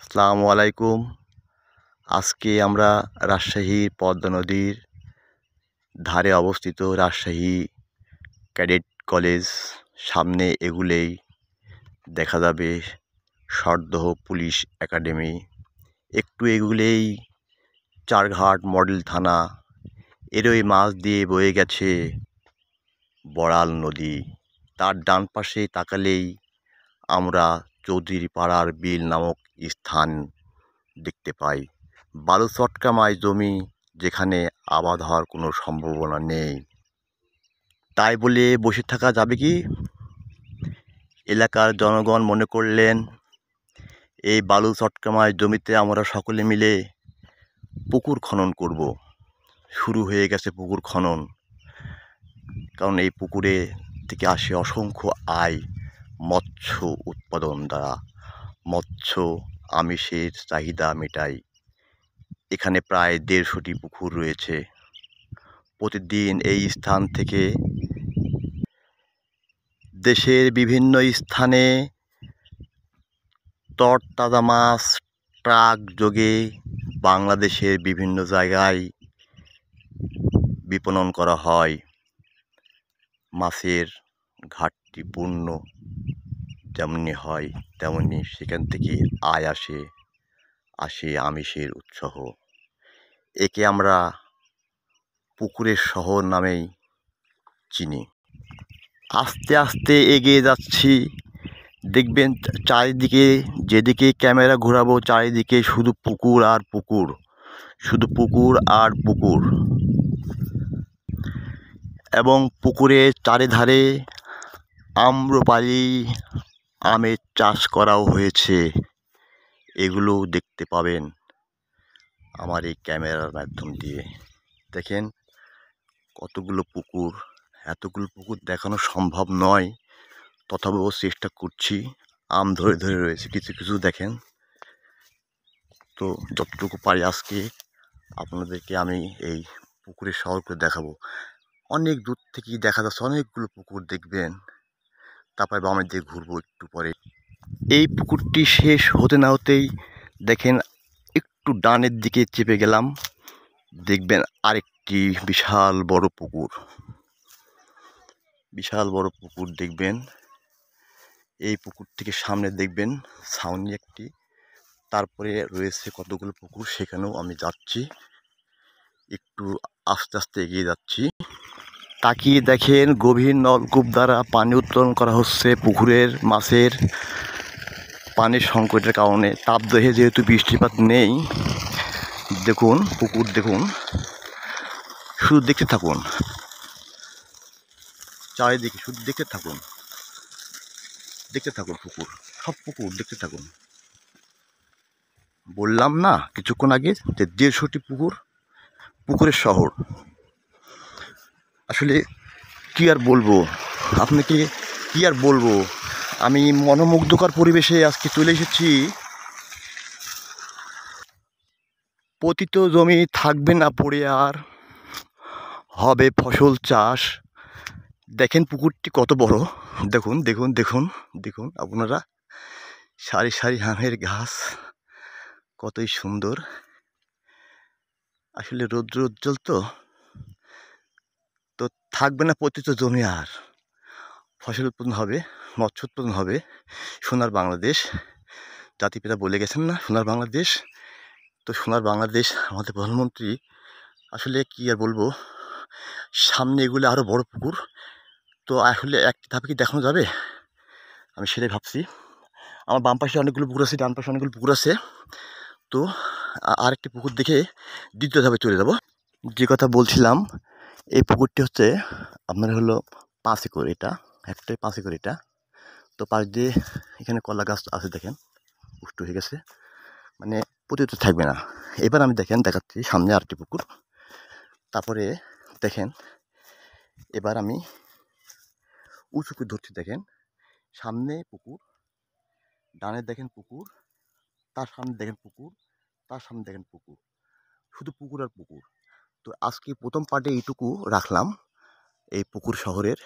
আসসালামু আলাইকুম। আজকে আমরা রাজশাহীর পদ্মা নদীর ধারে অবস্থিত রাজশাহী ক্যাডেট কলেজ সামনে এগুলেই দেখা যাবে সরদহ পুলিশ একাডেমি। একটু এগুলেই চারঘাট মডেল থানা। এরই মাঝ দিয়ে বয়ে গেছে বড়াল নদী। তার ডান পাশে তাকালেই আমরা চৌধুরী পাড়ার বিল নামক স্থান দেখতে পাই। বালু চটকামায় জমি, যেখানে আবাদ হওয়ার কোনো সম্ভাবনা নেই। তাই বলে বসে থাকা যাবে কি? এলাকার জনগণ মনে করলেন এই বালু চটকামায় জমিতে আমরা সকলে মিলে পুকুর খনন করব। শুরু হয়ে গেছে পুকুর খনন, কারণ এই পুকুরে থেকে আসে অসংখ্য আয় মৎস্য উৎপাদন দ্বারা। মৎস্য আমিষের চাহিদা মেটায়। এখানে প্রায় 150টি পুকুর রয়েছে। প্রতিদিন এই স্থান থেকে দেশের বিভিন্ন স্থানে তরতাজা মাছ ট্রাক যোগে বাংলাদেশের বিভিন্ন জায়গায় বিপণন করা হয়। মাছের ঘাটতি পূর্ণ যেমনি হয়, তেমনি সেখান থেকে আয় আসে আমিষের উৎসাহ। একে আমরা পুকুরের শহর নামেই চিনি। আস্তে আস্তে এগিয়ে যাচ্ছি, দেখবেন চারিদিকে, যেদিকে ক্যামেরা ঘোরাবো চারিদিকে শুধু পুকুর আর পুকুর, শুধু পুকুর আর পুকুর। এবং পুকুরের চারিধারে আম্রপালি, আমের চাষ করাও হয়েছে। এগুলো দেখতে পাবেন আমার এই ক্যামেরার মাধ্যম দিয়ে। দেখেন কতগুলো পুকুর। এতগুলো পুকুর দেখানো সম্ভব নয়, তথাপিও চেষ্টা করছি। আম ধরে ধরে রয়েছে কিছু কিছু, দেখেন। তো যতটুকু পারি আজকে আপনাদেরকে আমি এই পুকুরের শহর করে দেখাবো। অনেক দূর থেকেই দেখা যাচ্ছে অনেকগুলো পুকুর, দেখবেন। তারপরে বামের দিকে ঘুরবো একটু পরে। এই পুকুরটি শেষ হতে না হতেই দেখেন একটু ডানের দিকে চেপে গেলাম, দেখবেন আরেকটি বিশাল বড় পুকুর। বিশাল বড় পুকুর দেখবেন। এই পুকুর থেকে সামনে দেখবেন ছাউনি একটি, তারপরে রয়েছে কতগুলো পুকুর, সেখানেও আমি যাচ্ছি। একটু আস্তে আস্তে এগিয়ে যাচ্ছি। তাকিয়ে দেখেন গভীর নলকূপ দ্বারা পানি উত্তোলন করা হচ্ছে পুকুরের মাছের। পানির সংকটের কারণে তাপদহে যেহেতু বৃষ্টিপাত নেই, দেখুন পুকুর, দেখুন, শুধু দেখতে থাকুন, চারিদিকে শুধু দেখতে থাকুন, দেখতে থাকুন পুকুর, সব পুকুর দেখতে থাকুন। বললাম না কিছুক্ষণ আগে যে 150টি পুকুর, পুকুরের শহর। আসলে কি আর বলবো আপনাকে, কি আর বলবো, আমি মনোমুগ্ধকর পরিবেশে আজকে চলে এসেছি। পতিত জমি থাকবে না পড়ে, আর হবে ফসল চাষ। দেখেন পুকুরটি কত বড়, দেখুন দেখুন দেখুন দেখুন আপনারা, সারি সারি আমের গাছ, কতই সুন্দর। আসলে রৌদ্র উজ্জ্বল তো থাকবে না পতিত জমি, আর ফসল উৎপাদন হবে, মৎস্য উৎপাদন হবে। সোনার বাংলাদেশ, জাতিপিতা বলে গেছেন না, সোনার বাংলাদেশ। তো সোনার বাংলাদেশ আমাদের প্রধানমন্ত্রী, আসলে কি আর বলবো, সামনে এগুলো আরও বড় পুকুর। তো আসলে একটি ধাপে কি দেখানো যাবে, আমি সেটাই ভাবছি। আমার বাম পাশে অনেকগুলো পুকুর আছে, ডান পাশে অনেকগুলো পুকুর আছে। তো আরেকটি পুকুর দেখে দ্বিতীয় ধাপে চলে যাব। যে কথা বলছিলাম, এই পুকুরটি হচ্ছে আপনার হলো 5 একর। এটা একটাই 5 একর এটা। তো পাশ দিয়ে এখানে কলা গাছ আছে, দেখেন পুষ্ট হয়ে গেছে, মানে পতিত থাকবে না। এবার আমি দেখাচ্ছি সামনে আরেকটি পুকুর। তারপরে দেখেন, এবার আমি উঁচু করে ধরছি, দেখেন সামনে পুকুর, ডানে দেখেন পুকুর, তার সামনে দেখেন পুকুর, তার সামনে দেখেন পুকুর, শুধু পুকুর আর পুকুর। তো আজকে প্রথম পার্টে এইটুকু রাখলাম এই পুকুর শহরের।